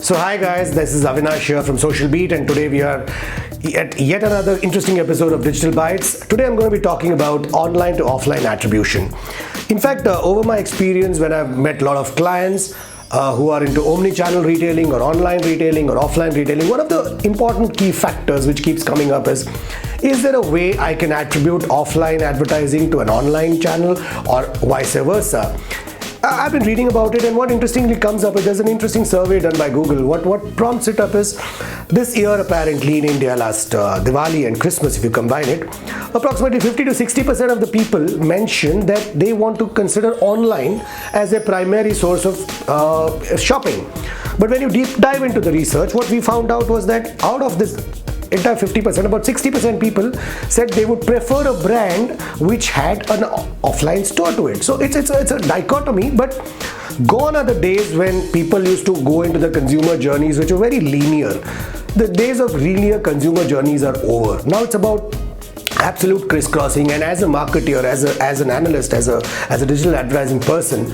So hi guys, this is Avinash here from Social Beat, and today we are at yet another interesting episode of Digital Bytes. Today I'm going to be talking about online to offline attribution. In fact, over my experience when I've met a lot of clients who are into omni-channel retailing or online retailing or offline retailing, one of the important key factors which keeps coming up is there a way I can attribute offline advertising to an online channel or vice versa? I've been reading about it, and what interestingly comes up is there's an interesting survey done by Google. What prompts it up is this year apparently in India, last Diwali and Christmas, if you combine it, approximately 50 to 60% of the people mentioned that they want to consider online as a primary source of shopping. But when you deep dive into the research, what we found out was that out of this entire 50%, about 60% people said they would prefer a brand which had an offline store to it. So it's a dichotomy, but gone are the days when people used to go into the consumer journeys which were very linear. The days of linear consumer journeys are over. Now it's about absolute crisscrossing, and as a marketer, as an analyst, as a digital advertising person,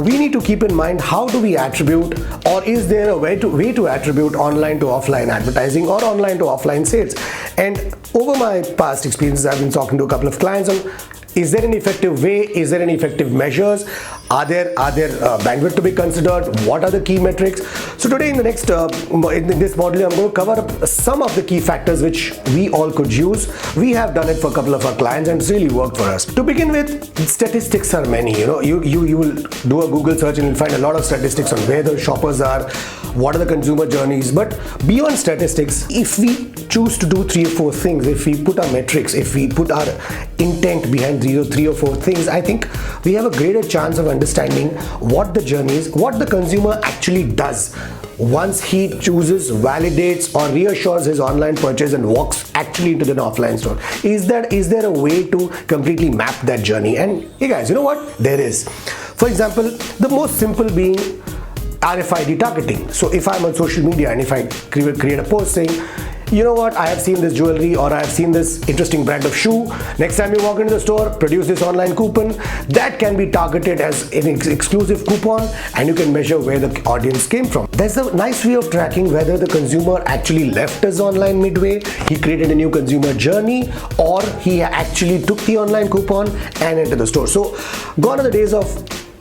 we need to keep in mind how do we attribute, or is there a way to attribute online to offline advertising or online to offline sales. And over my past experiences, I've been talking to a couple of clients on, is there an effective way? Is there any effective measures? Are there bandwidth to be considered? What are the key metrics? So today in the next in this module, I'm going to cover up some of the key factors which we all could use. We have done it for a couple of our clients, and it's really worked for us. To begin with, statistics are many. You will do a Google search and you'll find a lot of statistics on where the shoppers are, what are the consumer journeys. But beyond statistics, if we choose to do 3 or 4 things, if we put our metrics, if we put our intent behind 3 or 4 things, I think we have a greater chance of understanding what the journey is, what the consumer actually does once he chooses, validates or reassures his online purchase and walks actually into the offline store. Is there a way to completely map that journey? And hey guys, you know what? There is. For example, the most simple being RFID targeting. So if I'm on social media and if I create a post saying, you know what, I have seen this jewelry or I have seen this interesting brand of shoe. Next time you walk into the store, produce this online coupon. That can be targeted as an exclusive coupon, and you can measure where the audience came from. There's a nice way of tracking whether the consumer actually left us online midway, he created a new consumer journey, or he actually took the online coupon and entered the store. So gone are the days of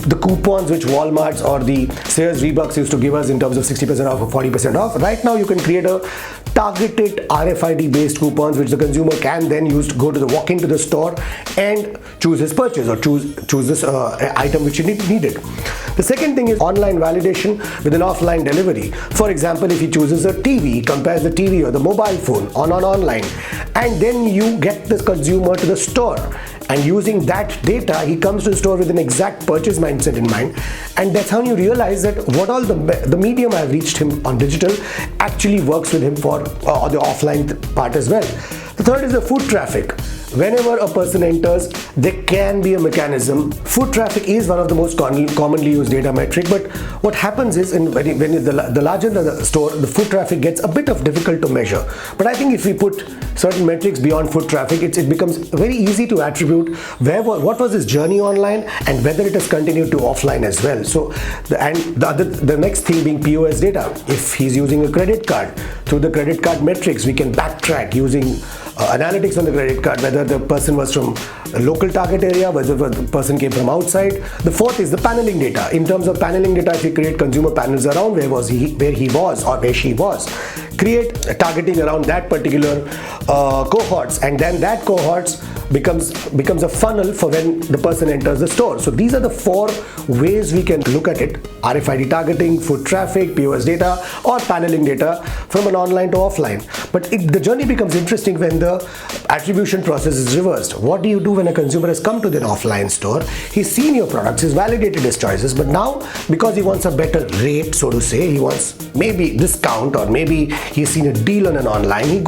the coupons which Walmart's or the Sears V-Bucks used to give us in terms of 60% off or 40% off. Right now you can create a targeted RFID based coupons which the consumer can then use to walk into the store and choose his purchase or choose this item which he needed. The second thing is online validation with an offline delivery. For example, if he chooses a TV, he compares the TV or the mobile phone on online, and then you get the consumer to the store, and using that data he comes to the store with an exact purchase mindset in mind, and that's how you realize that what all the medium I've reached him on digital actually works with him for the offline part as well. The third is the foot traffic. Whenever a person enters, there can be a mechanism. Foot traffic is one of the most commonly used data metric, but what happens is when the larger the store, the foot traffic gets a bit of difficult to measure. But I think if we put certain metrics beyond foot traffic, it becomes very easy to attribute what was his journey online and whether it has continued to offline as well. So the next thing being POS data. If he's using a credit card, through the credit card metrics, we can backtrack using analytics on the credit card, whether the person was from a local target area, whether the person came from outside. The fourth is the paneling data. In terms of paneling data, if you create consumer panels around where he was or where she was, create targeting around that particular cohorts, and then that cohorts becomes a funnel for when the person enters the store. So these are the 4 ways we can look at it: RFID targeting, foot traffic, POS data, or paneling data from an online to offline. But the journey becomes interesting when the attribution process is reversed. What do you do when a consumer has come to the offline store? He's seen your products, he's validated his choices, but now because he wants a better rate, so to say, he wants maybe discount, or maybe he's seen a deal on an online,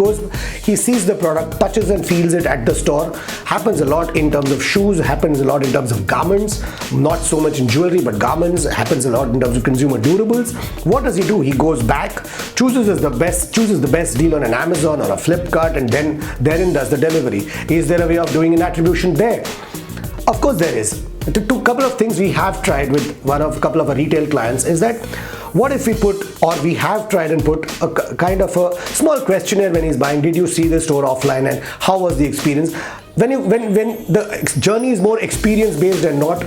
he sees the product, touches and feels it at the store. Happens a lot in terms of shoes, happens a lot in terms of garments, not so much in jewelry, but garments, happens a lot in terms of consumer durables. What does he do? He goes back, chooses the best deal on an Amazon or a Flipkart, and then therein does the delivery. Is there a way of doing an attribution there? Of course there is. A couple of things we have tried with a couple of our retail clients is that what if we put, or we have tried and put a kind of a small questionnaire when he's buying, did you see the store offline and how was the experience? When the journey is more experience based and not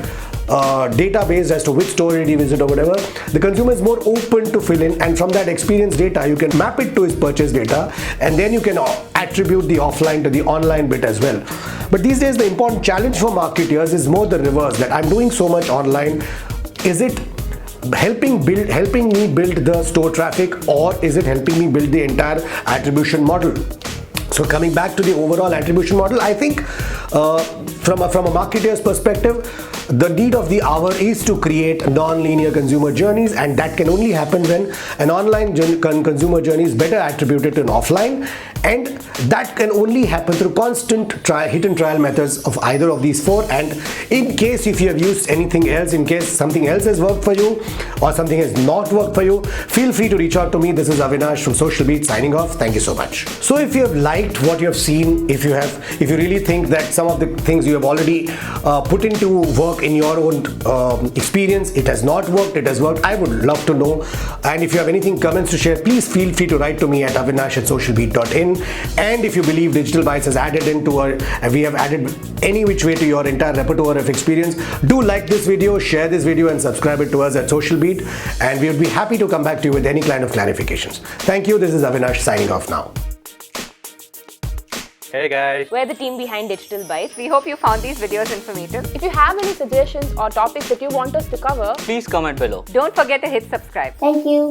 data based as to which store did he visit or whatever, the consumer is more open to fill in, and from that experience data you can map it to his purchase data, and then you can attribute the offline to the online bit as well. But these days the important challenge for marketers is more the reverse, that I'm doing so much online, is it helping me build the store traffic, or is it helping me build the entire attribution model? So coming back to the overall attribution model, I think from a marketer's perspective, the need of the hour is to create non-linear consumer journeys, and that can only happen when an online consumer journey is better attributed to an offline, and that can only happen through constant hit and trial methods of either of these four. And in case if you have used anything else, in case something else has worked for you or something has not worked for you, feel free to reach out to me. This is Avinash from Social Beat signing off. Thank you so much. So if you have liked what you have seen, if you really think that some of the things you have already put into work in your own experience, it has not worked, it has worked, I would love to know. And if you have anything, comments to share, please feel free to write to me at avinash@socialbeat.in. And if you believe Digital Bytes has added we have added any which way to your entire repertoire of experience, do like this video, share this video, and subscribe it to us at Social Beat, and we would be happy to come back to you with any kind of clarifications. Thank you. This is Avinash signing off now. Hey guys, We're the team behind Digital Bytes. We hope you found these videos informative. If you have any suggestions or topics that you want us to cover, please comment below. Don't forget to hit subscribe. thank you.